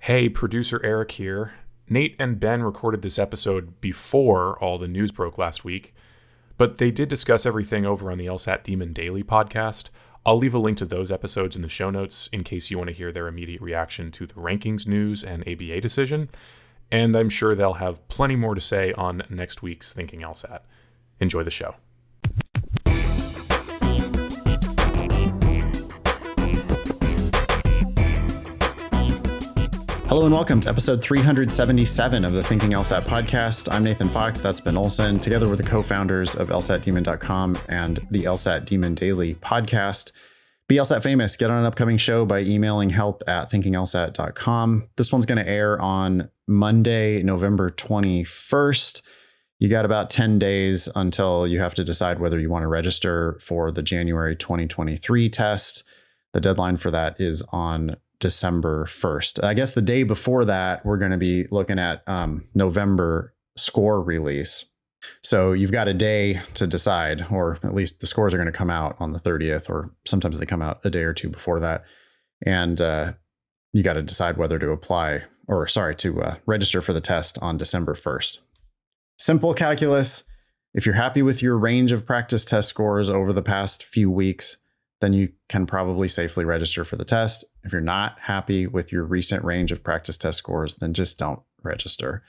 Hey, producer Eric here. Nate and Ben recorded this episode before all the news broke last week, but they did discuss everything over on the LSAT Demon Daily podcast. I'll leave a link to those episodes in the show notes in case you want to hear their immediate reaction to the rankings news and ABA decision, and I'm sure they'll have plenty more to say on next week's Thinking LSAT. Enjoy the show. Hello and welcome to episode 377 of the Thinking LSAT podcast. I'm Nathan Fox, that's Ben Olson, together with the co-founders of LSATdemon.com and the LSAT Demon Daily podcast. Be LSAT famous, get on an upcoming show by emailing help@thinkinglsat.com. This one's going to air on Monday, November 21st. You got about 10 days until you have to decide whether you want to register for the January 2023 test. The deadline for that is on December 1st. I guess the day before that, we're going to be looking at November score release. So you've got a day to decide, or at least the scores are going to come out on the 30th, or sometimes they come out a day or two before that. And you got to decide whether to register for the test on December 1st. Simple calculus. If you're happy with your range of practice test scores over the past few weeks, then you can probably safely register for the test. If you're not happy with your recent range of practice test scores, then just don't register.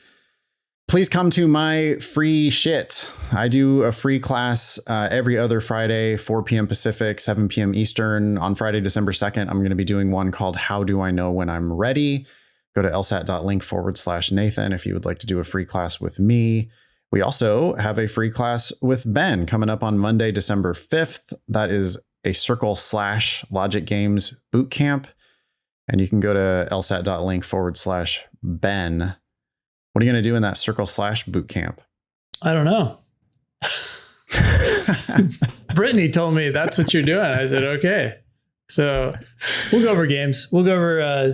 Please come to my free shit. I do a free class every other Friday, 4 p.m. Pacific, 7 p.m. Eastern. On Friday, December 2nd, I'm going to be doing one called How Do I Know When I'm Ready? Go to lsat.link/Nathan if you would like to do a free class with me. We also have a free class with Ben coming up on Monday, December 5th. That is a circle/logic games boot camp. And you can go to lsat.link/Ben. What are you going to do in that circle/boot camp? I don't know. Brittany told me that's what you're doing. I said, okay. So we'll go over games. We'll go over a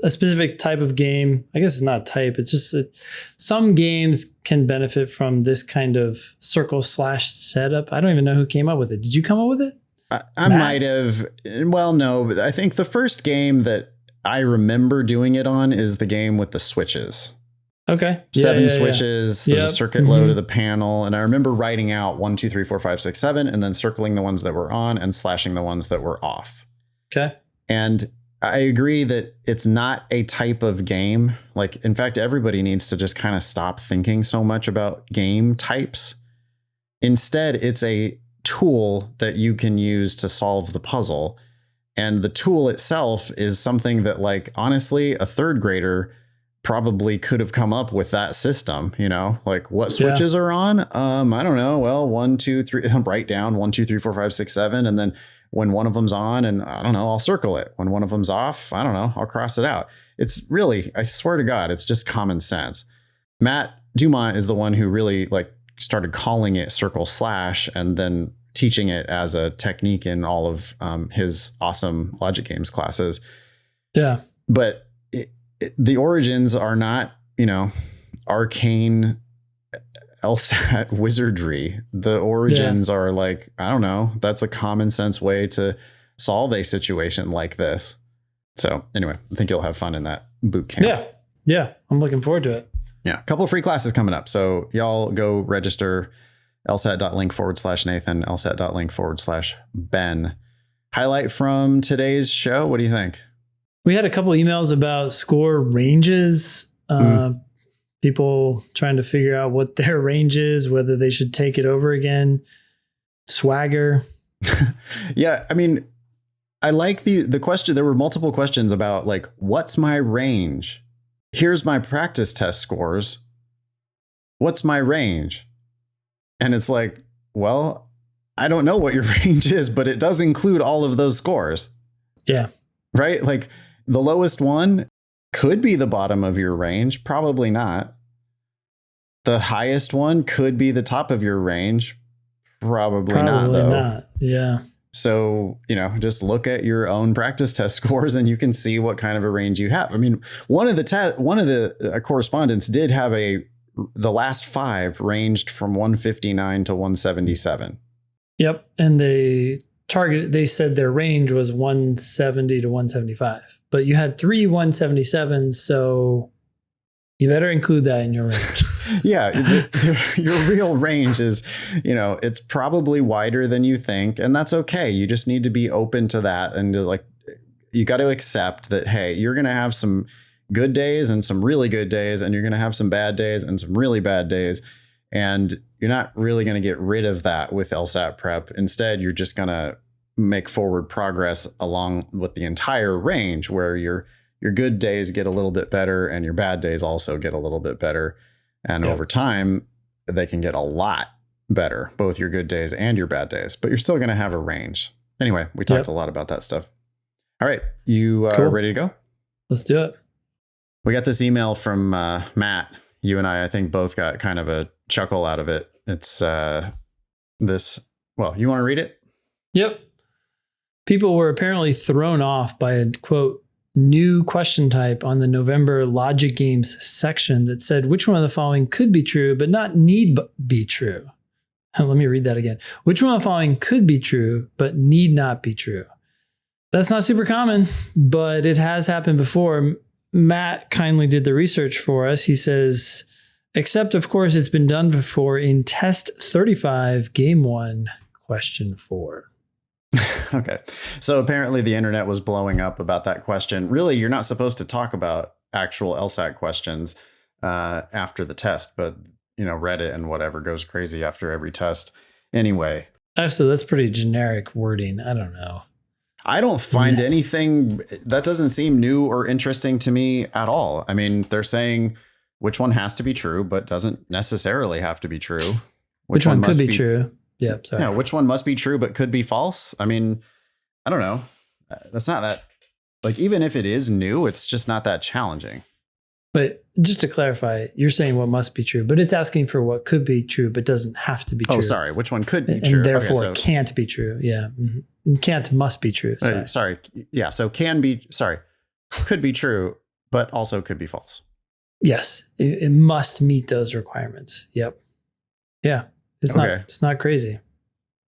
specific type of game. I guess it's not a type. It's just that some games can benefit from this kind of circle/setup. I don't even know who came up with it. Did you come up with it? I might have. Well, no, but I think the first game that I remember doing it on is the game with the switches. Okay. Seven switches. There's a circuit low to the panel. And I remember writing out 1, 2, 3, 4, 5, 6, 7, and then circling the ones that were on and slashing the ones that were off. Okay. And I agree that it's not a type of game. Like, in fact, everybody needs to just kind of stop thinking so much about game types. Instead, it's a tool that you can use to solve the puzzle. And the tool itself is something that, like, honestly, a third grader probably could have come up with that system, you know, like what switches are on. I don't know. Well, 1, 2, 3, write down 1, 2, 3, 4, 5, 6, 7. And then when one of them's on, and I don't know, I'll circle it. When one of them's off, I don't know, I'll cross it out. It's really, I swear to God, it's just common sense. Matt Dumont is the one who really started calling it circle/ and then teaching it as a technique in all of his awesome logic games classes. Yeah. But the origins are not, arcane LSAT wizardry. The origins are like, I don't know, that's a common sense way to solve a situation like this. So anyway, I think you'll have fun in that boot camp. Yeah. I'm looking forward to it. Yeah. A couple of free classes coming up. So y'all go register. lsat.link/Nathan, lsat.link/Ben. Highlight from today's show. What do you think? We had a couple emails about score ranges. People trying to figure out what their range is, whether they should take it over again. Swagger. Yeah. I mean, I like the question. There were multiple questions about what's my range? Here's my practice test scores. What's my range? And it's like, well, I don't know what your range is, but it does include all of those scores. Yeah. Right? Like the lowest one could be the bottom of your range. Probably not. The highest one could be the top of your range. Probably not, though. Not. Yeah. So, just look at your own practice test scores and you can see what kind of a range you have. I mean, one of the correspondents did have the last 5 ranged from 159 to 177. Yep. And they target, they said their range was 170 to 175, but you had 3 177s, so you better include that in your range. Yeah, your real range is, it's probably wider than you think, and that's okay. You just need to be open to that, and you got to accept that, hey, you're going to have some good days and some really good days, and you're going to have some bad days and some really bad days, and you're not really going to get rid of that with LSAT prep. Instead, you're just going to make forward progress along with the entire range, where your good days get a little bit better and your bad days also get a little bit better. And over time, they can get a lot better, both your good days and your bad days, but you're still going to have a range. Anyway, we talked a lot about that stuff. All right. You Cool. ready to go? Let's do it. We got this email from Matt. You and I think both got kind of a chuckle out of it. It's this. Well, you want to read it? Yep. People were apparently thrown off by a, quote, new question type on the November Logic Games section that said which one of the following could be true, but not need be true. Let me read that again. Which one of the following could be true, but need not be true? That's not super common, but it has happened before. Matt kindly did the research for us. He says, except, of course, it's been done before in test 35, game 1, question 4. Okay. So apparently the internet was blowing up about that question. Really, you're not supposed to talk about actual LSAT questions after the test, but, Reddit and whatever goes crazy after every test. Anyway. Actually, that's pretty generic wording. I don't know. I don't find anything that doesn't seem new or interesting to me at all. I mean, they're saying which one has to be true, but doesn't necessarily have to be true. Which one could be true? Yeah. Sorry. Yeah. Which one must be true, but could be false? I mean, I don't know. That's not that, even if it is new, it's just not that challenging. But just to clarify, you're saying what must be true, but it's asking for what could be true, but doesn't have to be true. Oh, sorry. Which one could be and true? And therefore can't be true. Yeah. Mm-hmm. Can't must be true. Sorry. Yeah. So could be true, but also could be false. Yes. It must meet those requirements. Yep. Yeah. It's not crazy.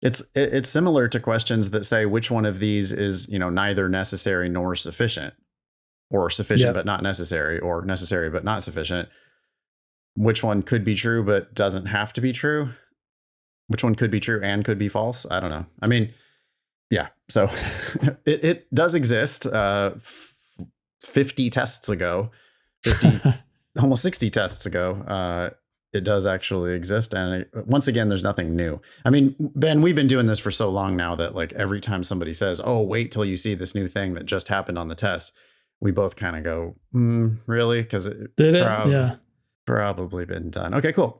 It's similar to questions that say which one of these is, neither necessary nor sufficient, or sufficient but not necessary, or necessary but not sufficient. Which one could be true but doesn't have to be true? Which one could be true and could be false? I don't know. I mean, yeah. So it does exist. 50 tests ago, almost 60 tests ago, it does actually exist. And once again, there's nothing new. I mean, Ben, we've been doing this for so long now that every time somebody says, oh, wait till you see this new thing that just happened on the test, we both kind of go, really? Because it probably been done. Okay, cool.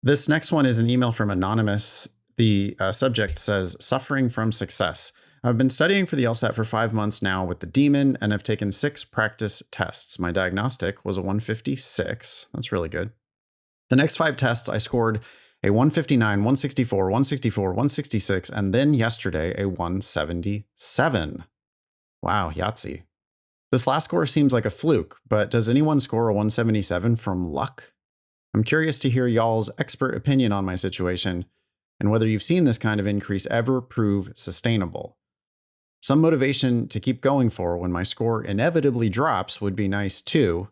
This next one is an email from Anonymous. The subject says, suffering from success. I've been studying for the LSAT for 5 months now with the Demon and have taken 6 practice tests. My diagnostic was a 156. That's really good. The next 5 tests, I scored a 159, 164, 164, 166, and then yesterday a 177. Wow, Yahtzee. This last score seems like a fluke, but does anyone score a 177 from luck? I'm curious to hear y'all's expert opinion on my situation and whether you've seen this kind of increase ever prove sustainable. Some motivation to keep going for when my score inevitably drops would be nice too.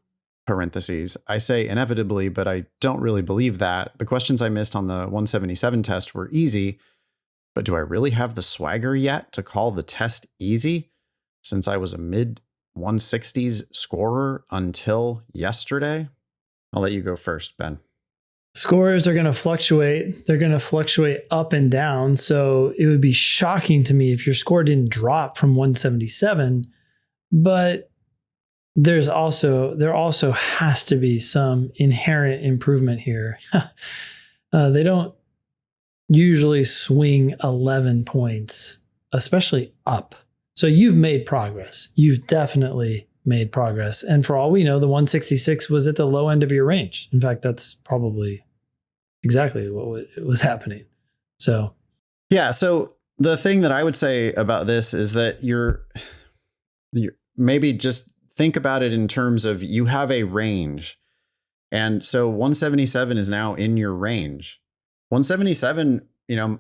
Parentheses. I say inevitably, but I don't really believe that. The questions I missed on the 177 test were easy, but do I really have the swagger yet to call the test easy since I was a mid 160s scorer until yesterday? I'll let you go first, Ben. Scores are going to fluctuate. They're going to fluctuate up and down. So it would be shocking to me if your score didn't drop from 177, but there also has to be some inherent improvement here. They don't usually swing 11 points, especially up. So you've made progress. You've definitely made progress. And for all we know, the 166 was at the low end of your range. In fact, that's probably exactly what was happening. So, yeah. So the thing that I would say about this is that you're maybe just think about it in terms of you have a range. And so 177 is now in your range. 177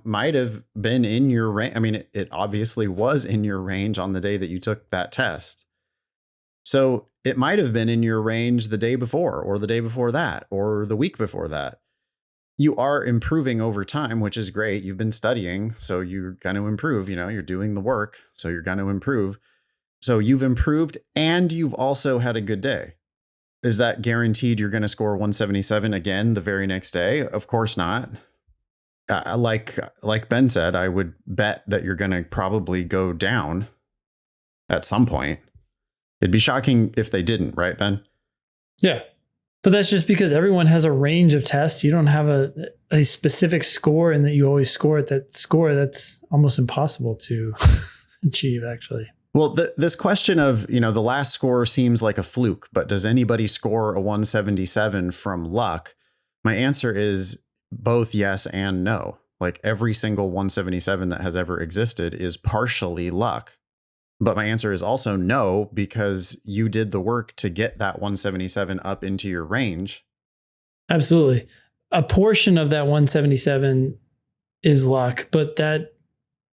might have been in your range. I mean, it obviously was in your range on the day that you took that test. So it might have been in your range the day before, or the day before that, or the week before that. You are improving over time, which is great. You've been studying, so you're going to improve. You're doing the work, so you're going to improve. So you've improved, and you've also had a good day. Is that guaranteed you're going to score 177 again the very next day? Of course not. Like Ben said, I would bet that you're going to probably go down at some point. It'd be shocking if they didn't, right, Ben? Yeah. But that's just because everyone has a range of tests. You don't have a specific score and that you always score at that score. That's almost impossible to achieve, actually. Well, this question of, the last score seems like a fluke, but does anybody score a 177 from luck? My answer is both yes and no. Like every single 177 that has ever existed is partially luck. But my answer is also no, because you did the work to get that 177 up into your range. Absolutely. A portion of that 177 is luck, but that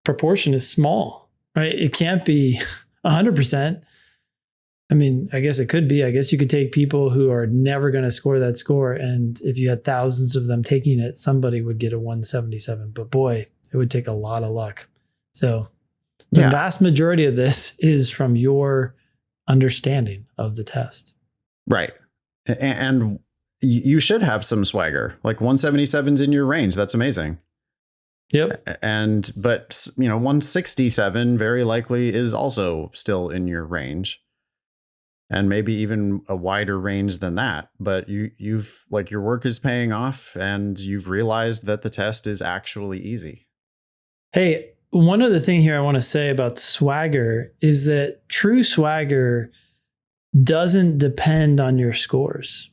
proportion is small, right? It can't be 100%. I mean, I guess it could be. I guess you could take people who are never going to score that score, and if you had thousands of them taking it, somebody would get a 177. But boy, it would take a lot of luck. So the vast majority of this is from your understanding of the test. Right. And you should have some swagger. Like 177's in your range. That's amazing. Yep. But 167 very likely is also still in your range. And maybe even a wider range than that. But you've your work is paying off, and you've realized that the test is actually easy. Hey, one other thing here I want to say about swagger is that true swagger doesn't depend on your scores.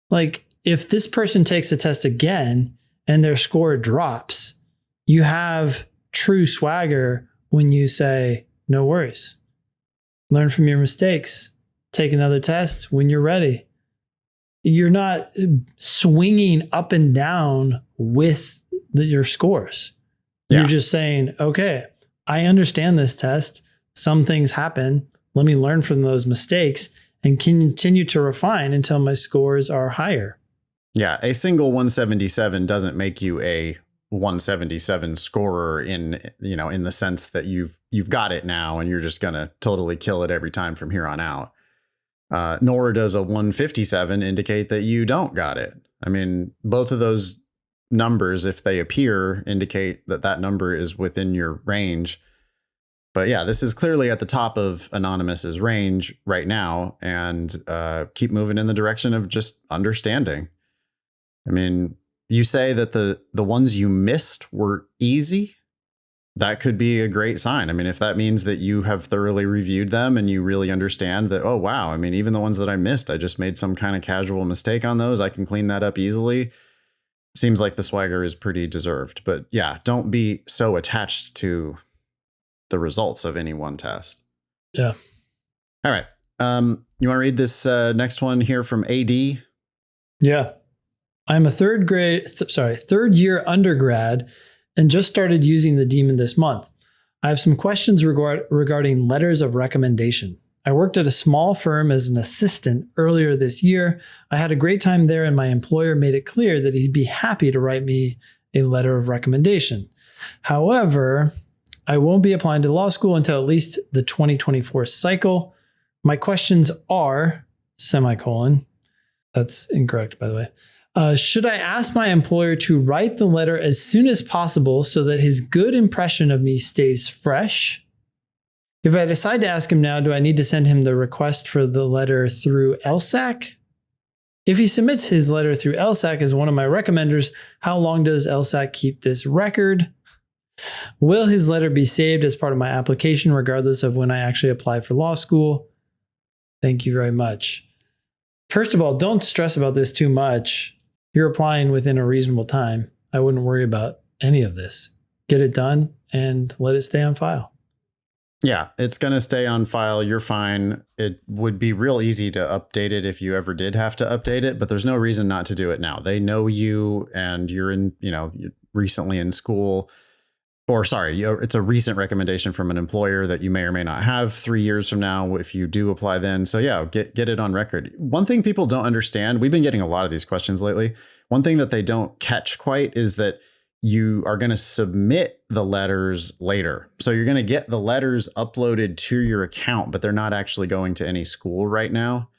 Like if this person takes the test again and their score drops, you have true swagger when you say, no worries, learn from your mistakes, take another test when you're ready. You're not swinging up and down with your scores. You're just saying, okay, I understand this test. Some things happen. Let me learn from those mistakes and continue to refine until my scores are higher. Yeah, a single 177 doesn't make you a 177 scorer in the sense that you've got it now and you're just going to totally kill it every time from here on out. Nor does a 157 indicate that you don't got it. I mean, both of those numbers, if they appear, indicate that number is within your range. But yeah, this is clearly at the top of Anonymous's range right now, and keep moving in the direction of just understanding. I mean, you say that the ones you missed were easy. That could be a great sign. I mean, if that means that you have thoroughly reviewed them and you really understand that, oh, wow, I mean, even the ones that I missed, I just made some kind of casual mistake on those. I can clean that up easily. Seems like the swagger is pretty deserved. But yeah, don't be so attached to the results of any one test. Yeah. All right. You want to read this next one here from AD? Yeah. I'm a third year undergrad and just started using the daemon this month. I have some questions regarding letters of recommendation. I worked at a small firm as an assistant earlier this year. I had a great time there, and my employer made it clear that he'd be happy to write me a letter of recommendation. However, I won't be applying to law school until at least the 2024 cycle. My questions are, semicolon. That's incorrect, by the way. Should I ask my employer to write the letter as soon as possible so that his good impression of me stays fresh? If I decide to ask him now, do I need to send him the request for the letter through LSAC? If he submits his letter through LSAC as one of my recommenders, how long does LSAC keep this record? Will his letter be saved as part of my application regardless of when I actually apply for law school? Thank you very much. First of all, don't stress about this too much. You're applying within a reasonable time. I wouldn't worry about any of this. Get it done and let it stay on file. Yeah, it's going to stay on file. You're fine. It would be real easy to update it if you ever did have to update it, but there's no reason not to do it now. They know you and you're in, recently in school, or sorry, it's a recent recommendation from an employer that you may or may not have 3 years from now if you do apply then. So yeah, get it on record. One thing people don't understand, we've been getting a lot of these questions lately. One thing that they don't catch quite is that you are going to submit the letters later. So you're going to get the letters uploaded to your account, but they're not actually going to any school right now.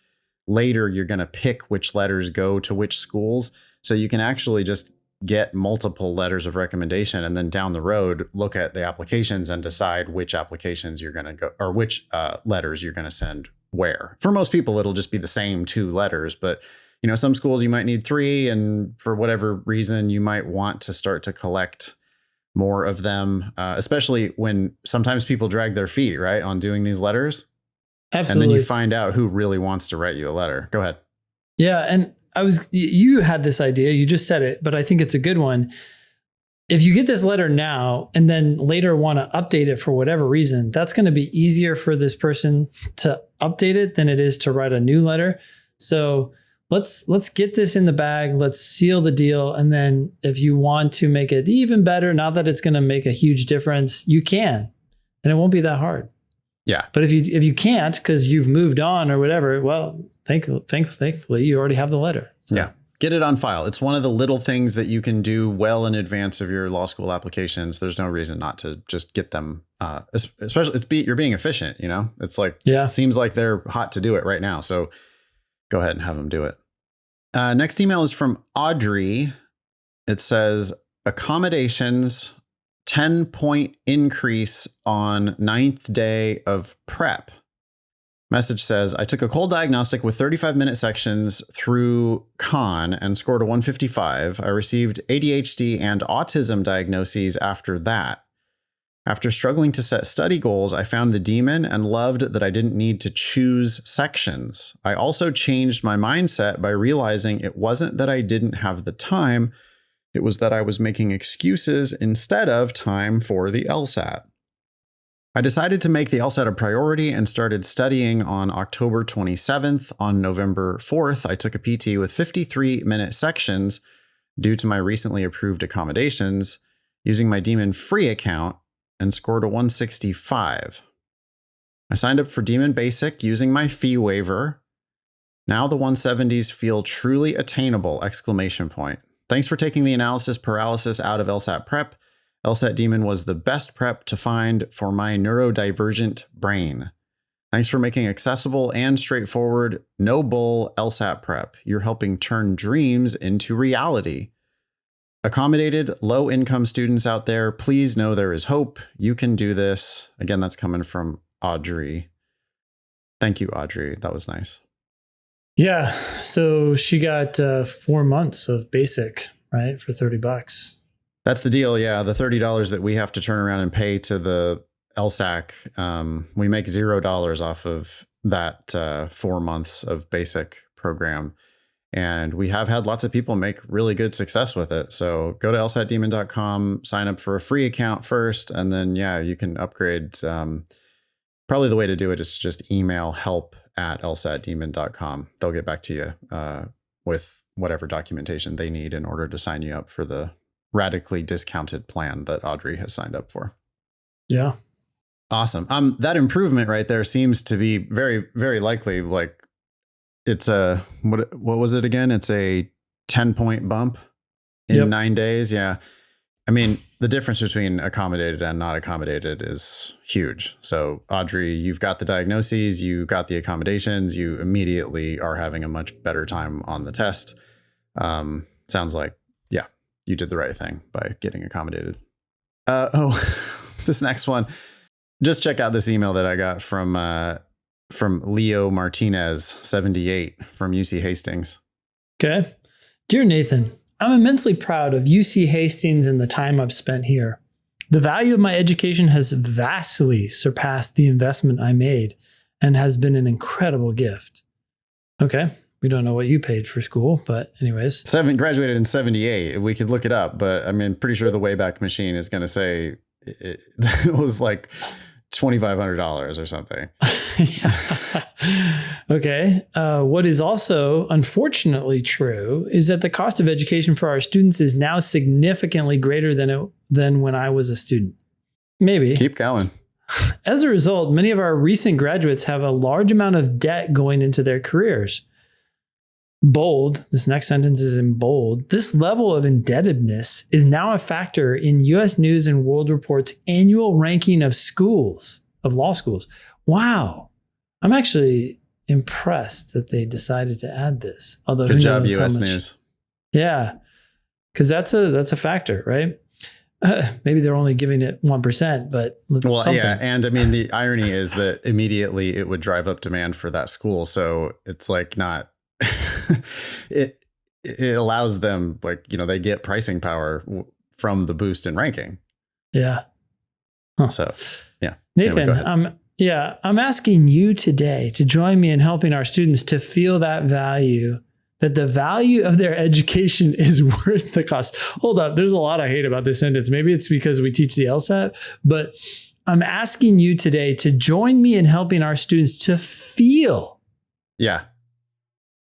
Later, you're going to pick which letters go to which schools. So you can actually just get multiple letters of recommendation, and then down the road, look at the applications and decide which applications you're going to go, or which letters you're going to send where. For most people, it'll just be the same 2 letters, but some schools you might need 3, and for whatever reason, you might want to start to collect more of them, especially when sometimes people drag their feet, right, on doing these letters. Absolutely. And then you find out who really wants to write you a letter. Go ahead. Yeah. And you had this idea, you just said it, but I think it's a good one. If you get this letter now and then later want to update it for whatever reason, that's going to be easier for this person to update it than it is to write a new letter. So let's get this in the bag. Let's seal the deal. And then if you want to make it even better, not that it's going to make a huge difference, you can, and it won't be that hard. Yeah. But if you can't, because you've moved on or whatever, well, thankfully you already have the letter. So. Yeah. Get it on file. It's one of the little things that you can do well in advance of your law school applications. There's no reason not to just get them, especially you're being efficient, it's like, seems like they're hot to do it right now. So go ahead and have them do it. Next email is from Audrey. It says accommodations, 10-point increase on 9th day of prep. Message says, I took a cold diagnostic with 35-minute sections through Con and scored a 155. I received ADHD and autism diagnoses after that. After struggling to set study goals, I found the demon and loved that I didn't need to choose sections. I also changed my mindset by realizing it wasn't that I didn't have the time, it was that I was making excuses instead of time for the LSAT. I decided to make the LSAT a priority and started studying on October 27th. On November 4th, I took a PT with 53-minute sections due to my recently approved accommodations using my Demon free account and scored a 165. I signed up for Demon Basic using my fee waiver. Now the 170s feel truly attainable! ! Thanks for taking the analysis paralysis out of LSAT prep. LSAT Demon was the best prep to find for my neurodivergent brain. Thanks for making accessible and straightforward, no bull LSAT prep. You're helping turn dreams into reality. Accommodated, low-income students out there, please know there is hope. You can do this. Again, that's coming from Audrey. Thank you, Audrey. That was nice. Yeah. So she got 4 months of basic, right, for $30. That's the deal. Yeah. The $30 that we have to turn around and pay to the LSAC, we make $0 off of that 4 months of basic program. And we have had lots of people make really good success with it. So go to lsatdemon.com, sign up for a free account first, and then, you can upgrade. Probably the way to do it is just email help@lsatdemon.com. They'll get back to you with whatever documentation they need in order to sign you up for the radically discounted plan that Audrey has signed up for. Yeah. Awesome. That improvement right there seems to be very, very likely. Like it's a, what was it again? It's a 10-point bump in 9 days. Yeah. I mean, the difference between accommodated and not accommodated is huge. So Audrey, you've got the diagnoses, you got the accommodations, you immediately are having a much better time on the test. Sounds like, you did the right thing by getting accommodated. This next one, just check out this email that I got from Leo Martinez, 78 from UC Hastings. Okay. Dear Nathan, I'm immensely proud of UC Hastings and the time I've spent here. The value of my education has vastly surpassed the investment I made and has been an incredible gift. Okay. We don't know what you paid for school, but anyways. Graduated in 78. We could look it up, but I mean, pretty sure the Wayback Machine is going to say it was like $2,500 or something. Okay. What is also unfortunately true is that the cost of education for our students is now significantly greater than when I was a student. Maybe. Keep going. As a result, many of our recent graduates have a large amount of debt going into their careers. Bold, this next sentence is in bold. This level of indebtedness is now a factor in U.S. News and World Report's annual ranking of law schools. Wow. I'm actually impressed that they decided to add this. Although, good job, U.S. News. Yeah, because that's a factor, right? Maybe they're only giving it 1%, but something. Yeah. And I mean, the irony is that immediately it would drive up demand for that school. So it's like not, it allows them, like, they get pricing power from the boost in ranking. Yeah. Huh. So, yeah. Nathan, anyway, I'm asking you today to join me in helping our students to feel that the value of their education is worth the cost. Hold up. There's a lot I hate about this sentence. Maybe it's because we teach the LSAT, but I'm asking you today to join me in helping our students to feel. Yeah.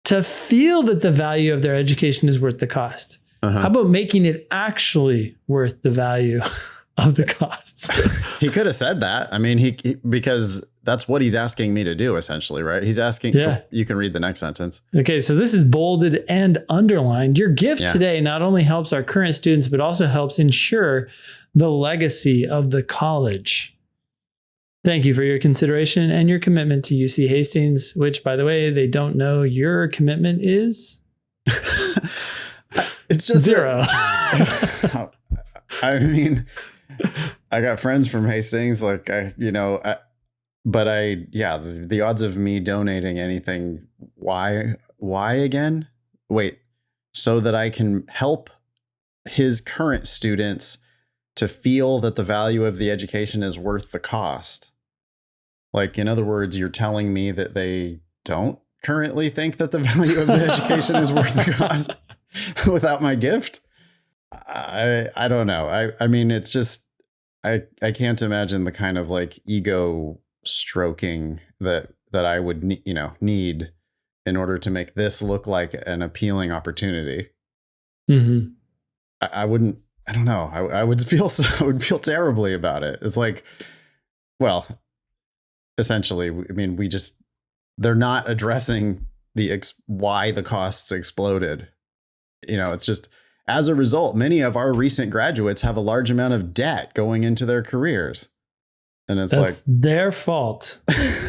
To feel that the value of their education is worth the cost. Uh-huh. How about making it actually worth the value of the cost? He could have said that. I mean, he because that's what he's asking me to do, essentially, right? He's asking, you can read the next sentence. Okay, so this is bolded and underlined. Your gift today not only helps our current students, but also helps ensure the legacy of the college. Thank you for your consideration and your commitment to UC Hastings, which, by the way, they don't know your commitment is. It's just 0. I mean, I got friends from Hastings, the odds of me donating anything. Why again? Wait, so that I can help his current students to feel that the value of the education is worth the cost. Like, in other words, you're telling me that they don't currently think that the value of the education is worth the cost without my gift? I don't know. I mean, it's just, I can't imagine the kind of like ego stroking that I would need in order to make this look like an appealing opportunity. Mm-hmm. I don't know. I would feel terribly about it. It's like, well, essentially, I mean, they're not addressing why the costs exploded. It's just, as a result, many of our recent graduates have a large amount of debt going into their careers. And that's their fault.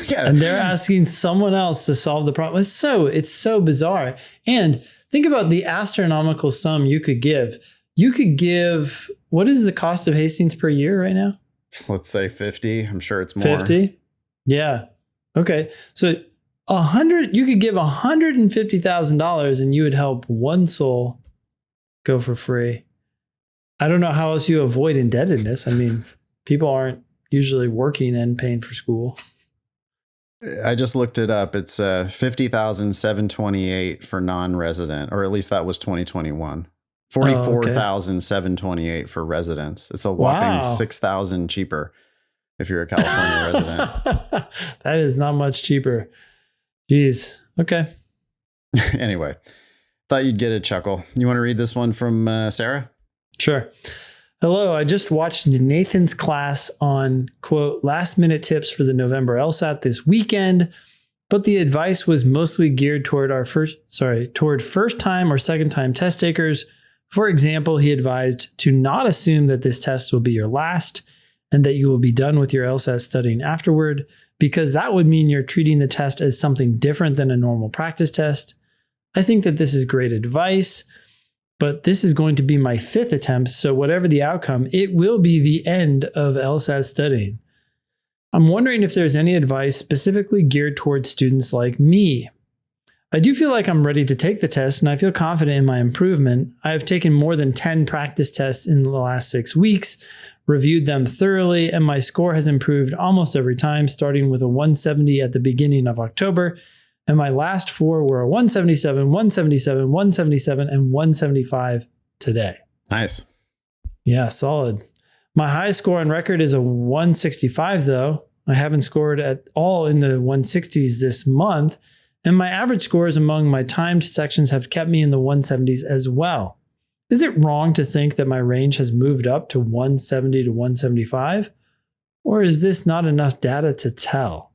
Yeah. And they're asking someone else to solve the problem. It's so bizarre. And think about the astronomical sum you could give. You could give, what is the cost of Hastings per year right now? Let's say 50. I'm sure it's more. 50? Yeah. Okay. So you could give $150,000 and you would help one soul go for free. I don't know how else you avoid indebtedness. I mean, people aren't usually working and paying for school. I just looked it up. It's $50,728 for non-resident, or at least that was 2021. $44,728 for residents. It's a whopping $6,000 cheaper if you're a California resident. That is not much cheaper. Jeez. Okay. Anyway, thought you'd get a chuckle. You want to read this one from Sarah? Sure. Hello, I just watched Nathan's class on, quote, last minute tips for the November LSAT this weekend, but the advice was mostly geared toward first time or second time test takers. For example, he advised to not assume that this test will be your last and that you will be done with your LSAT studying afterward, because that would mean you're treating the test as something different than a normal practice test. I think that this is great advice, but this is going to be my 5th attempt, so whatever the outcome, it will be the end of LSAT studying. I'm wondering if there's any advice specifically geared towards students like me. I do feel like I'm ready to take the test, and I feel confident in my improvement. I have taken more than 10 practice tests in the last 6 weeks, reviewed them thoroughly, and my score has improved almost every time, starting with a 170 at the beginning of October. And my last 4 were a 177, 177, 177, and 175 today. Nice. Yeah, solid. My highest score on record is a 165, though. I haven't scored at all in the 160s this month, and my average scores among my timed sections have kept me in the 170s as well. Is it wrong to think that my range has moved up to 170 to 175? Or is this not enough data to tell?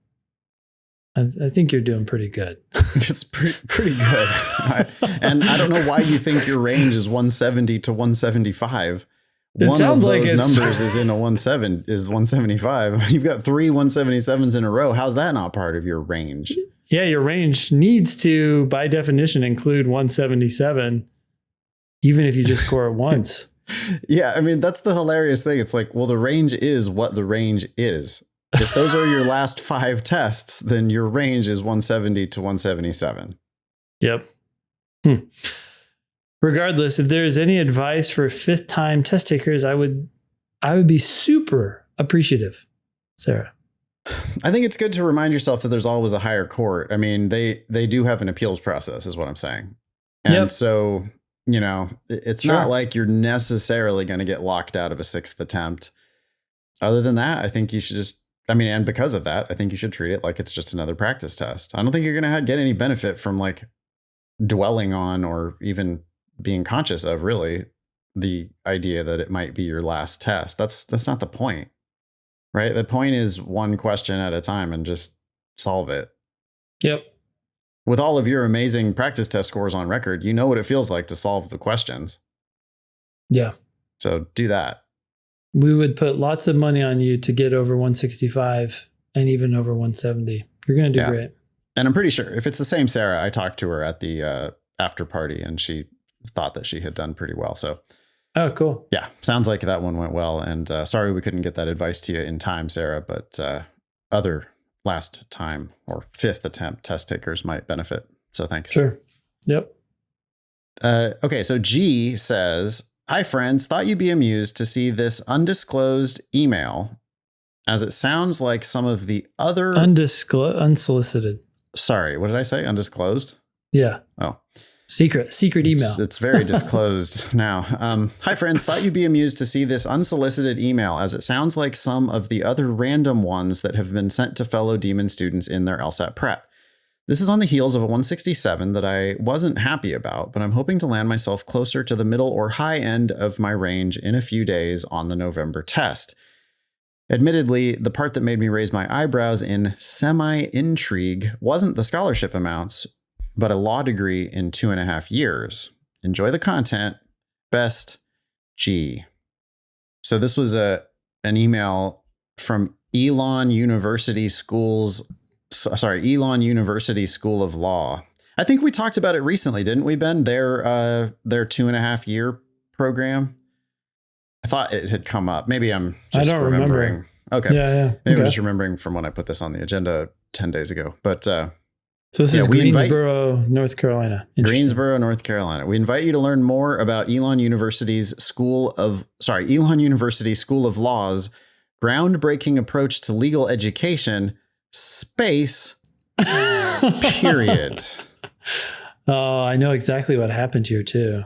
I think you're doing pretty good. It's pretty good. And I don't know why you think your range is 170 to 175. One of those numbers is in a 175. You've got 3 177s in a row. How's that not part of your range? Yeah, your range needs to, by definition, include 177, even if you just score it once. Yeah, I mean, that's the hilarious thing. It's like, well, the range is what the range is. If those are your last 5 tests, then your range is 170 to 177. Yep. Regardless, if there is any advice for 5th time test takers, I would be super appreciative, Sarah. I think it's good to remind yourself that there's always a higher court. I mean, they do have an appeals process, is what I'm saying. And so, you know, it's not like you're necessarily going to get locked out of a 6th attempt. Other than that, I think you should just, and because of that, I think you should treat it like it's just another practice test. I don't think you're going to get any benefit from like dwelling on or even being conscious of really the idea that it might be your last test. That's not the point, right? The point is one question at a time and just solve it. Yep. With all of your amazing practice test scores on record, you know what it feels like to solve the questions. Yeah. So do that. We would put lots of money on you to get over 165 and even over 170. You're going to do great. And I'm pretty sure if it's the same Sarah, I talked to her at the after party and she thought that she had done pretty well. So, oh, cool. Yeah, sounds like that one went well. And sorry we couldn't get that advice to you in time, Sarah, but other last time or 5th attempt test takers might benefit. So thanks. Sure. Yep. Okay, so G says, "Hi friends, thought you'd be amused to see this undisclosed email, as it sounds like some of the other unsolicited. Sorry, what did I say? Undisclosed? Yeah. Oh. Secret email. It's very disclosed now. Hi friends, thought you'd be amused to see this unsolicited email, as it sounds like some of the other random ones that have been sent to fellow Demon students in their LSAT prep. This is on the heels of a 167 that I wasn't happy about, but I'm hoping to land myself closer to the middle or high end of my range in a few days on the November test. Admittedly, the part that made me raise my eyebrows in semi-intrigue wasn't the scholarship amounts, but a law degree in 2.5 years. Enjoy the content. Best, G." So this was an email from Elon University School of Law. I think we talked about it recently, didn't we, Ben? Their 2.5 year program. I thought it had come up. Maybe I'm just remembering. Okay. Yeah. Maybe I'm just remembering from when I put this on the agenda 10 days ago. But so this is Greensboro, North Carolina. Greensboro, North Carolina. We invite you to learn more about Elon University School of Law's groundbreaking approach to legal education, space, period. Oh, I know exactly what happened here too.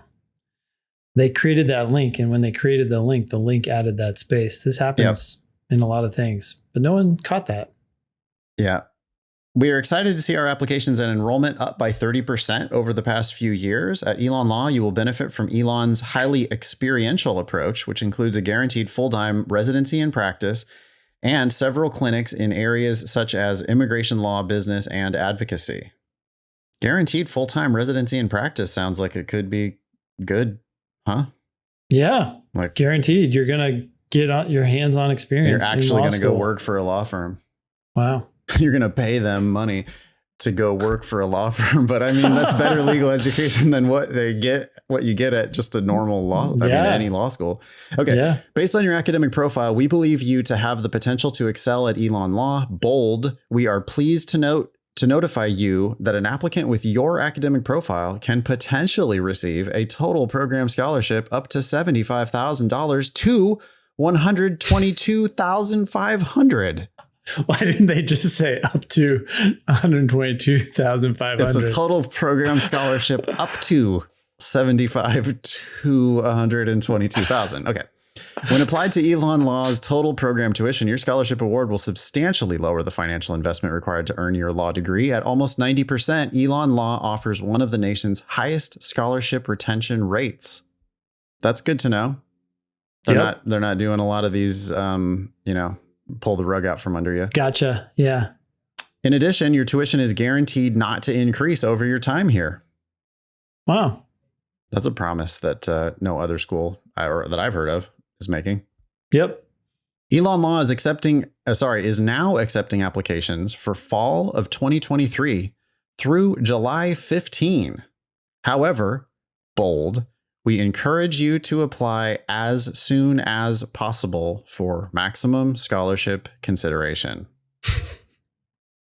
They created that link, and when they created the link added that space. This happens in a lot of things, but no one caught that. Yeah. We are excited to see our applications and enrollment up by 30% over the past few years. At Elon Law, you will benefit from Elon's highly experiential approach, which includes a guaranteed full-time residency and practice and several clinics in areas such as immigration law, business, and advocacy. Guaranteed full-time residency and practice sounds like it could be good, huh? Yeah, like guaranteed. You're going to get your hands-on experience. You're actually going to go work for a law firm. Wow. You're going to pay them money to go work for a law firm. But I mean, that's better legal education than what you get at just a normal any law school. Okay. Yeah. Based on your academic profile, we believe you to have the potential to excel at Elon Law. Bold. We are pleased to notify you that an applicant with your academic profile can potentially receive a total program scholarship up to $75,000 to $122,500. Why didn't they just say up to $122,500? It's a total program scholarship up to $75,000 to $122,000. Okay. When applied to Elon Law's total program tuition, your scholarship award will substantially lower the financial investment required to earn your law degree. At almost 90%, Elon Law offers one of the nation's highest scholarship retention rates. That's good to know. They're not doing a lot of these, pull the rug out from under you. Gotcha. Yeah. In addition, your tuition is guaranteed not to increase over your time here. Wow. That's a promise that no other school that I've heard of is making. Yep. Elon Law is now accepting applications for fall of 2023 through July 15. However, bold, we encourage you to apply as soon as possible for maximum scholarship consideration.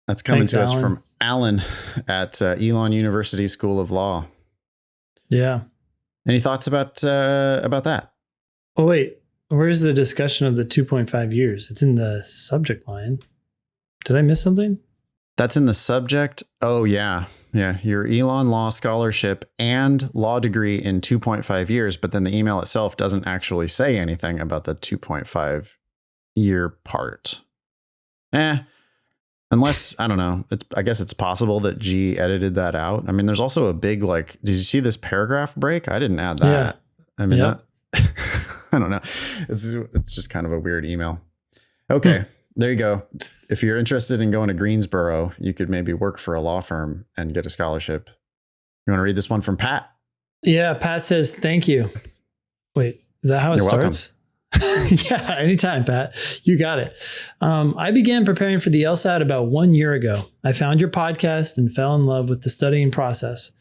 That's coming to us from Alan at Elon University School of Law. Yeah. Any thoughts about that? Oh, wait. Where's the discussion of the 2.5 years? It's in the subject line. Did I miss something? That's in the subject. Oh, yeah. Yeah. Your Elon Law scholarship and law degree in 2.5 years. But then the email itself doesn't actually say anything about the 2.5 year part. Unless, I don't know. I guess it's possible that G edited that out. I mean, there's also a big, did you see this paragraph break? I didn't add that. Yeah. I mean, I don't know. It's just kind of a weird email. Okay, there you go. If you're interested in going to Greensboro, you could maybe work for a law firm and get a scholarship. You want to read this one from Pat? Yeah, Pat says, thank you. Wait, is that how it starts? Yeah, anytime, Pat. You got it. I began preparing for the LSAT about 1 year ago. I found your podcast and fell in love with the studying process.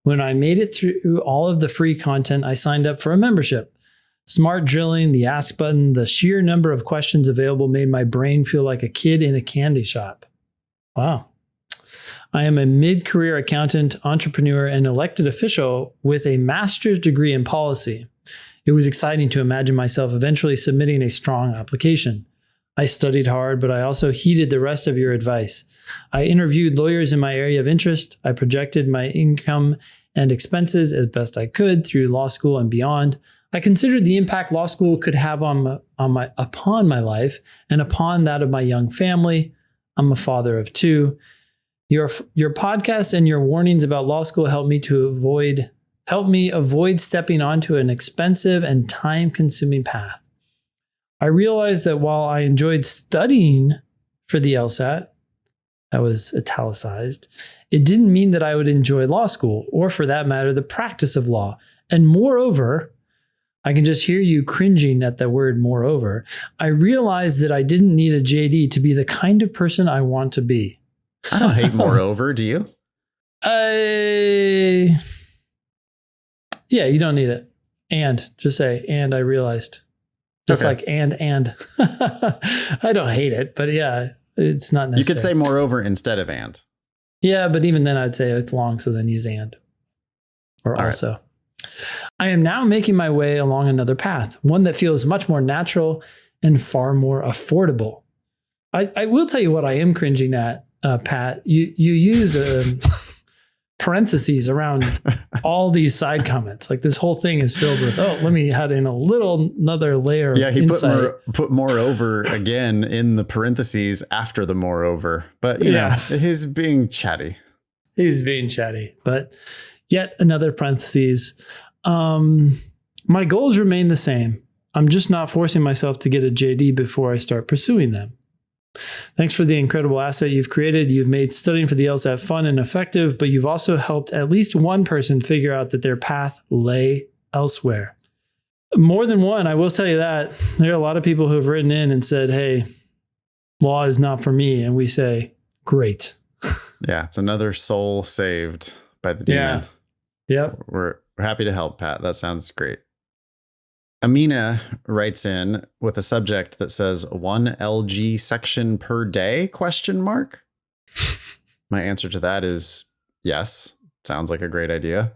When I made it through all of the free content, I signed up for a membership. Smart drilling, the ask button, the sheer number of questions available made my brain feel like a kid in a candy shop. Wow. I am a mid-career accountant, entrepreneur, and elected official with a master's degree in policy. It was exciting to imagine myself eventually submitting a strong application. I studied hard, but I also heeded the rest of your advice. I interviewed lawyers in my area of interest. I projected my income and expenses as best I could through law school and beyond. I considered the impact law school could have upon my life and upon that of my young family. I'm a father of two. Your podcast and your warnings about law school helped me avoid stepping onto an expensive and time-consuming path. I realized that while I enjoyed studying for the LSAT, that was italicized, it didn't mean that I would enjoy law school, or for that matter, the practice of law. And moreover, I can just hear you cringing at the word moreover. I realized that I didn't need a JD to be the kind of person I want to be. I don't hate moreover, do you? Yeah, you don't need it. And just say, and I realized. Just like, and. I don't hate it, but yeah, it's not necessary. You could say moreover instead of and. Yeah, but even then I'd say it's long, so then use and. Or all also. Right. I am now making my way along another path, one that feels much more natural and far more affordable. I will tell you what I am cringing at, Pat. You use parentheses around all these side comments. Like this whole thing is filled with, let me add in another layer of insight. He put moreover again in the parentheses after the moreover. But, you know, he's being chatty. He's being chatty, but yet another parentheses. My goals remain the same. I'm just not forcing myself to get a JD before I start pursuing them. Thanks for the incredible asset you've created. You've made studying for the LSAT fun and effective, but you've also helped at least one person figure out that their path lay elsewhere. More than one, I will tell you that. There are a lot of people who have written in and said, hey, law is not for me. And we say, great. Yeah, it's another soul saved by the demon. Yeah. Yep. We're happy to help, Pat. That sounds great. Amina writes in with a subject that says 1 LG section per day ? My answer to that is yes. Sounds like a great idea.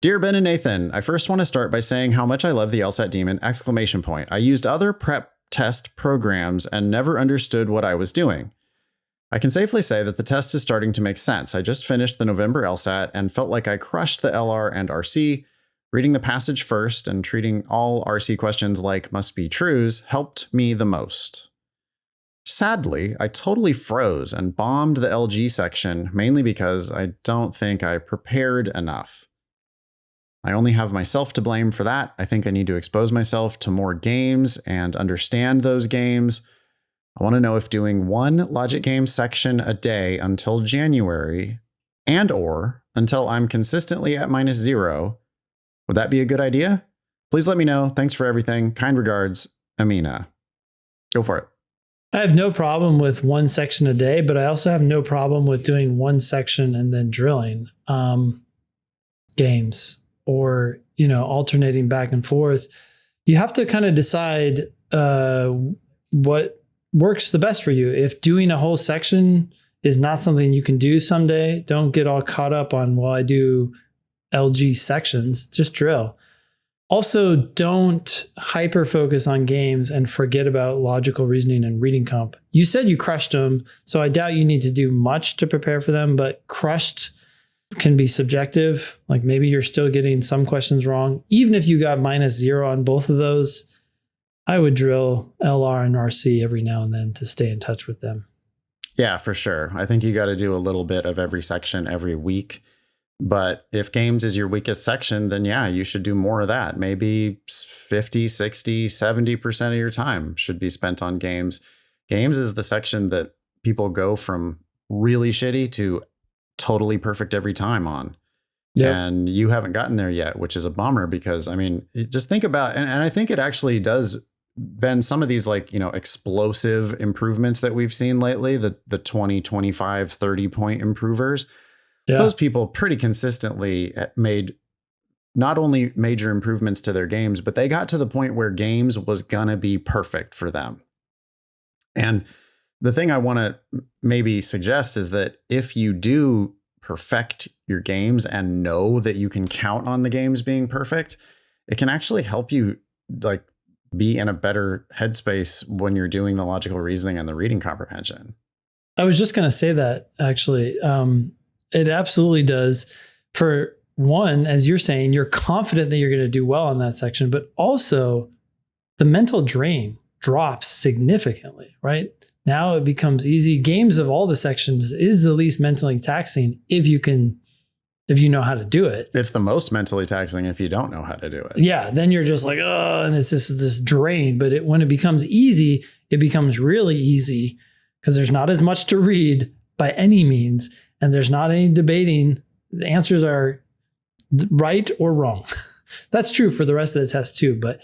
Dear Ben and Nathan, I first want to start by saying how much I love the LSAT Demon ! I used other prep test programs and never understood what I was doing. I can safely say that the test is starting to make sense. I just finished the November LSAT and felt like I crushed the LR and RC, Reading the passage first and treating all RC questions like must be trues helped me the most. Sadly, I totally froze and bombed the LG section, mainly because I don't think I prepared enough. I only have myself to blame for that. I think I need to expose myself to more games and understand those games. I want to know if doing one logic game section a day until January or until I'm consistently at -0, would that be a good idea? Please let me know. Thanks for everything. Kind regards, Amina. Go for it. I have no problem with one section a day, but I also have no problem with doing one section and then drilling games or, alternating back and forth. You have to kind of decide what works the best for you. If doing a whole section is not something you can do someday, don't get all caught up on, I do LG sections, just drill. Also, don't hyper focus on games and forget about logical reasoning and reading comp. You said you crushed them, so I doubt you need to do much to prepare for them, but crushed can be subjective. Like maybe you're still getting some questions wrong. Even if you got -0 on both of those, I would drill LR and RC every now and then to stay in touch with them. Yeah, for sure. I think you got to do a little bit of every section every week. But if games is your weakest section, then yeah, you should do more of that. Maybe 50, 60, 70% of your time should be spent on games. Games is the section that people go from really shitty to totally perfect every time on. Yep. And you haven't gotten there yet, which is a bummer because, just think about, and I think it actually does been some of these explosive improvements that we've seen lately, the 20, 25, 30 point improvers. Yeah. Those people pretty consistently made not only major improvements to their games, but they got to the point where games was going to be perfect for them. And the thing I want to maybe suggest is that if you do perfect your games and know that you can count on the games being perfect, it can actually help you be in a better headspace when you're doing the logical reasoning and the reading comprehension. I was just going to say that actually. It absolutely does. For one, as you're saying, you're confident that you're going to do well on that section, but also the mental drain drops significantly, right? Now it becomes easy. Games of all the sections is the least mentally taxing if you know how to do it. It's the most mentally taxing if you don't know how to do it. Yeah. Then you're just like, oh, and it's just this drain. But when it becomes easy, it becomes really easy because there's not as much to read by any means. And there's not any debating. The answers are right or wrong. That's true for the rest of the test too, but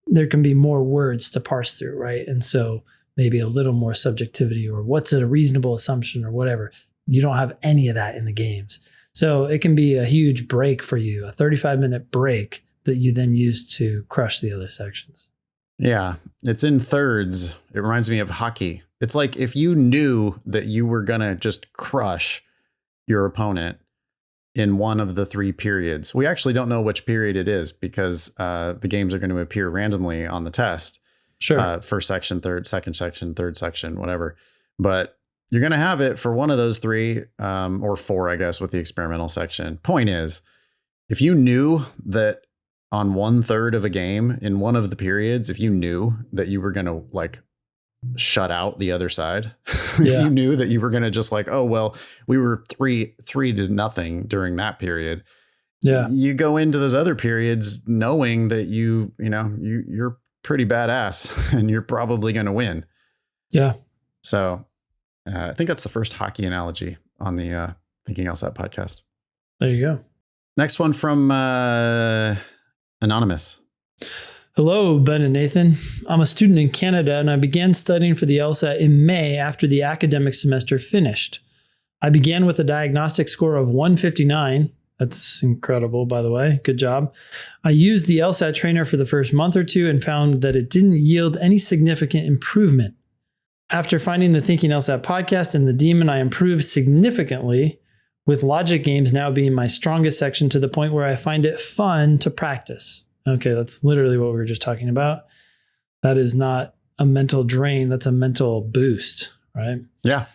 there can be more words to parse through, right? And so maybe a little more subjectivity or what's a reasonable assumption or whatever. You don't have any of that in the games. So it can be a huge break for you, a 35-minute break that you then use to crush the other sections. Yeah, it's in thirds. It reminds me of hockey. It's like if you knew that you were going to just crush your opponent in one of the 3 periods. We actually don't know which period it is because the games are going to appear randomly on the test. Sure. First section, second section, third section, whatever. But you're going to have it for one of those 3 or 4, I guess, with the experimental section. Point is, if you knew that on 1/3 of a game in one of the periods, if you knew that you were going to shut out the other side, if you knew that you were going to just we were 3-0 during that period. Yeah. You go into those other periods knowing that you're pretty badass and you're probably going to win. Yeah. So I think that's the first hockey analogy on the Thinking LSAT podcast. There you go. Next one from Anonymous. Hello, Ben and Nathan. I'm a student in Canada and I began studying for the LSAT in May after the academic semester finished. I began with a diagnostic score of 159. That's incredible, by the way. Good job. I used the LSAT trainer for the first month or 2 and found that it didn't yield any significant improvement. After finding the Thinking LSAT podcast and the Demon, I improved significantly, with logic games now being my strongest section to the point where I find it fun to practice. Okay, that's literally what we were just talking about. That is not a mental drain. That's a mental boost, right? Yeah.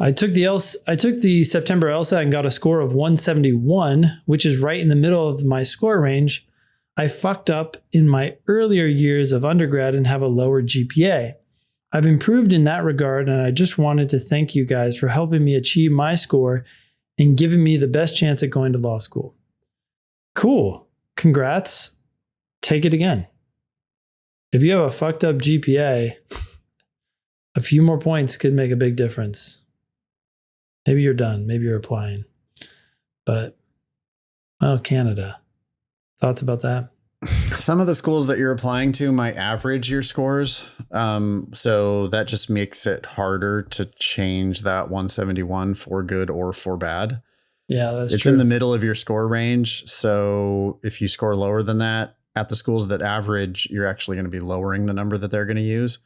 I took the September LSAT and got a score of 171, which is right in the middle of my score range. I fucked up in my earlier years of undergrad and have a lower GPA. I've improved in that regard, and I just wanted to thank you guys for helping me achieve my score and giving me the best chance at going to law school. Cool. Congrats. Take it again. If you have a fucked up GPA, a few more points could make a big difference. Maybe you're done. Maybe you're applying. But, well, Canada. Thoughts about that? Some of the schools that you're applying to might average your scores. So that just makes it harder to change that 171 for good or for bad. Yeah, that's It's true. in the middle of your score range. So if you score lower than that at the schools that average, you're actually going to be lowering the number that they're going to use.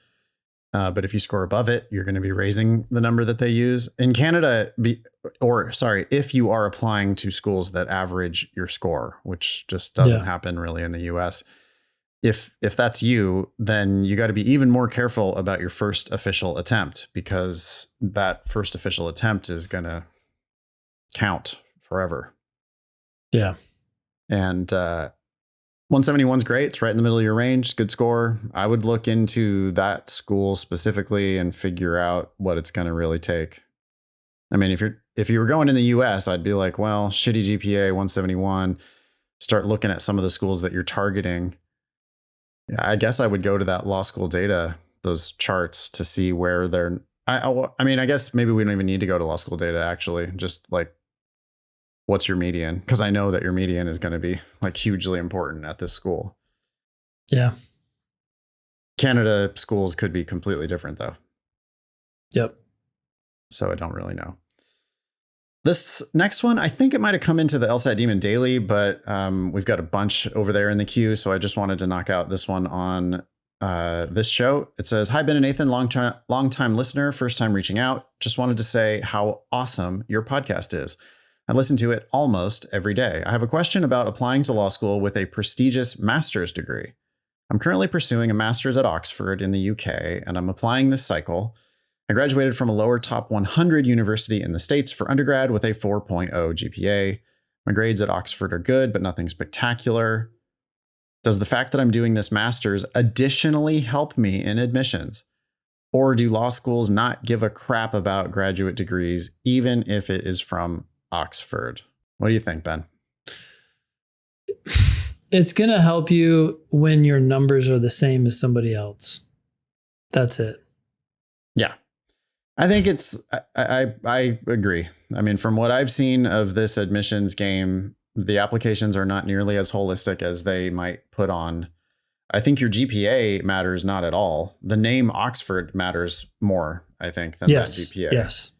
But if you score above it, you're going to be raising the number that they use. In Canada, if you are applying to schools that average your score, which just doesn't happen really in the US. If that's you, then you got to be even more careful about your first official attempt, because that first official attempt is going to count forever. Yeah. And 171 is great. It's right in the middle of your range. Good score. I would look into that school specifically and figure out what it's going to really take. I mean, if you were going in the US, I'd be like, well, shitty GPA, 171. Start looking at some of the schools that you're targeting. I guess I would go to that law school data, those charts, to see where they're. I mean, I guess maybe we don't even need to go to law school data, actually. Just like, what's your median? Because I know that your median is going to be like hugely important at this school. Yeah. Canada schools could be completely different, though. Yep. So I don't really know. This next one, I think it might have come into the LSAT Demon Daily, but we've got a bunch over there in the queue. So I just wanted to knock out this one on this show. It says, "Hi, Ben and Nathan, long time listener, first time reaching out. Just wanted to say how awesome your podcast is. I listen to it almost every day. I have a question about applying to law school with a prestigious master's degree. I'm currently pursuing a master's at Oxford in the UK, and I'm applying this cycle. I graduated from a lower top 100 university in the States for undergrad with a 4.0 GPA. My grades at Oxford are good, but nothing spectacular. Does the fact that I'm doing this master's additionally help me in admissions? Or do law schools not give a crap about graduate degrees, even if it is from Oxford?" What do you think, Ben? It's going to help you when your numbers are the same as somebody else. That's it. Yeah. I think I agree. I mean, from what I've seen of this admissions game, the applications are not nearly as holistic as they might put on. I think your GPA matters not at all. The name Oxford matters more, I think, than that GPA. Yes.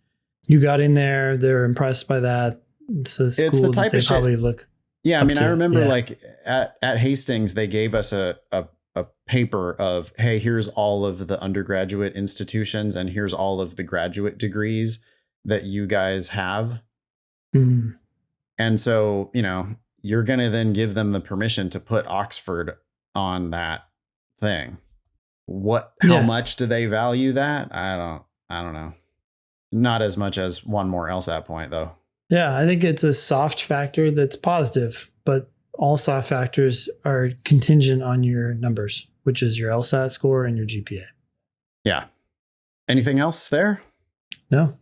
You got in there. They're impressed by that. It's a school the type that they of shit. probably look. Yeah. I mean, I remember Yeah. like at Hastings, they gave us a paper of, hey, here's all of the undergraduate institutions and here's all of the graduate degrees that you guys have. Mm. And so, you know, you're going to then give them the permission to put Oxford on that thing. How much do they value that? I don't know. Not as much as one more LSAT point, though. Yeah, I think it's a soft factor that's positive, but all soft factors are contingent on your numbers, which is your LSAT score and your GPA. Yeah. Anything else there? No.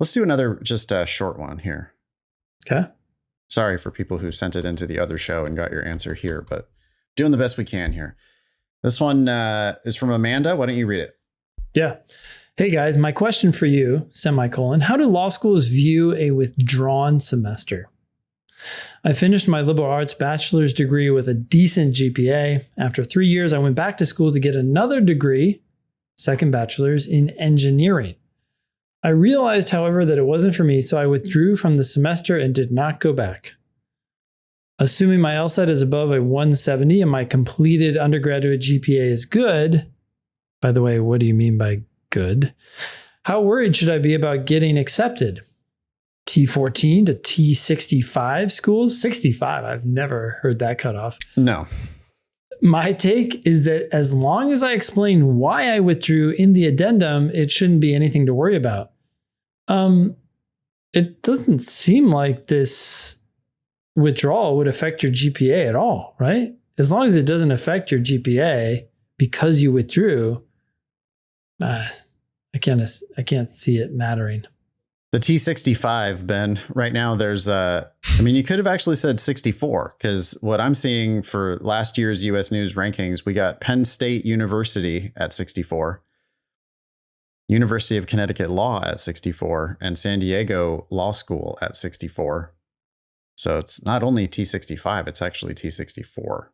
Let's do another just a short one here. Okay. Sorry for people who sent it into the other show and got your answer here, but doing the best we can here. This one is from Amanda. Why don't you read it? Yeah. Hey guys, my question for you, semicolon, how do law schools view a withdrawn semester? I finished my liberal arts bachelor's degree with a decent GPA. After 3 years, I went back to school to get another degree, second bachelor's, in engineering. I realized, however, that it wasn't for me, so I withdrew from the semester and did not go back. Assuming my LSAT is above a 170 and my completed undergraduate GPA is good, by the way, what do you mean by good? How worried should I be about getting accepted? T14 to T65 schools? 65, I've never heard that cutoff. No. My take is that as long as I explain why I withdrew in the addendum, it shouldn't be anything to worry about. It doesn't seem like this withdrawal would affect your GPA at all, right? As long as it doesn't affect your GPA because you withdrew, I can't see it mattering. The T65, Ben, right now there's you could have actually said 64, because what I'm seeing for last year's US News rankings, we got Penn State University at 64, University of Connecticut Law at 64, and San Diego Law School at 64. So it's not only T65, it's actually T64.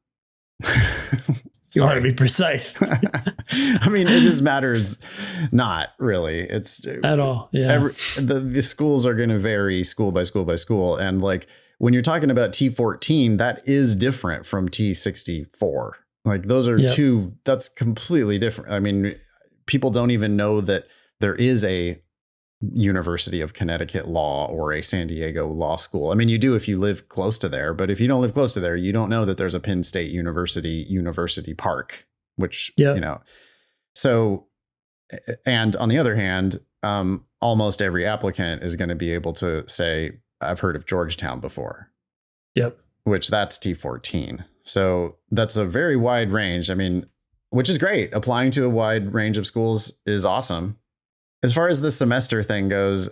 You want to be precise. I mean, it just matters not really. It's at all. Yeah. The schools are going to vary school by school by school. And like when you're talking about T14, that is different from T64. Like those are two, that's completely different. I mean, people don't even know that there is a University of Connecticut Law or a San Diego Law School. I mean, you do if you live close to there, but if you don't live close to there, you don't know that there's a Penn State University Park, which, so, and on the other hand, almost every applicant is going to be able to say, I've heard of Georgetown before. Yep. Which that's T14. So that's a very wide range. I mean, which is great. Applying to a wide range of schools is awesome. As far as the semester thing goes,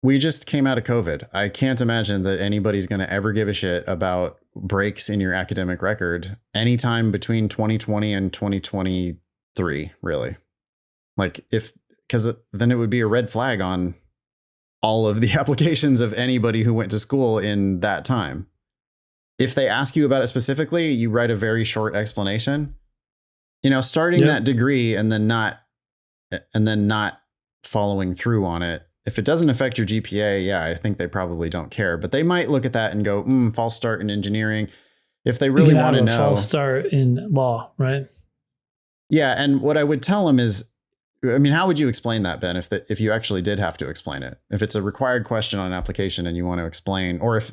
we just came out of COVID. I can't imagine that anybody's going to ever give a shit about breaks in your academic record anytime between 2020 and 2023, really. Like because then it would be a red flag on all of the applications of anybody who went to school in that time. If they ask you about it specifically, you write a very short explanation. Starting that degree and then not following through on it. If it doesn't affect your GPA, I think they probably don't care, but they might look at that and go, false start in engineering. If they really want to know, false start in law, right? Yeah. And what I would tell them is, I mean, how would you explain that, Ben, if you actually did have to explain it? If it's a required question on an application and you want to explain, or if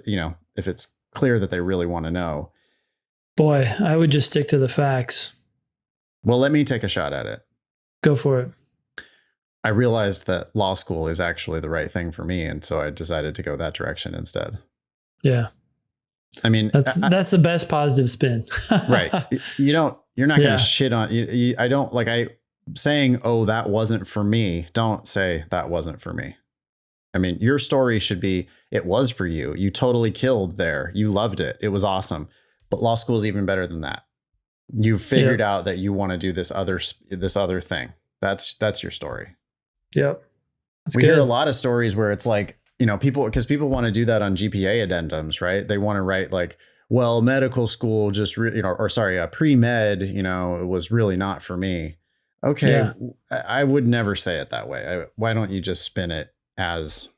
it's clear that they really want to know. Boy, I would just stick to the facts. Well, let me take a shot at it. Go for it. I realized that law school is actually the right thing for me. And so I decided to go that direction instead. Yeah. I mean, that's the best positive spin. Right. You're not going to shit on you. I don't saying, oh, that wasn't for me. Don't say that wasn't for me. I mean, your story should be, it was for you. You totally killed there. You loved it. It was awesome. But law school is even better than that. You figured out that you want to do this other thing. That's your story. Yep. We hear a lot of stories where it's like, people want to do that on GPA addendums, right? They want to write like, well, medical school just, pre-med, it was really not for me. Okay. Yeah. I would never say it that way. Why don't you just spin it as,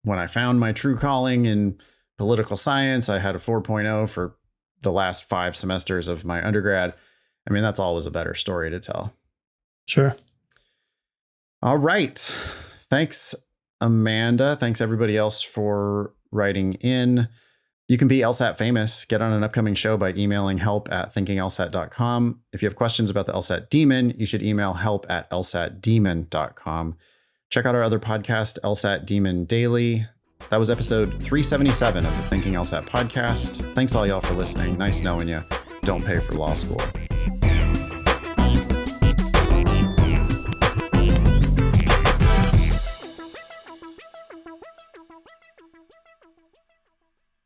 when I found my true calling in political science, I had a 4.0 for the last 5 semesters of my undergrad. I mean, that's always a better story to tell. Sure. All right. Thanks, Amanda. Thanks everybody else for writing in. You can be LSAT famous. Get on an upcoming show by emailing help@thinkinglsat.com. If you have questions about the LSAT Demon, you should email help@lsatdemon.com. Check out our other podcast, LSAT Demon Daily. That was episode 377 of the Thinking LSAT podcast. Thanks all y'all for listening. Nice knowing you. Don't pay for law school.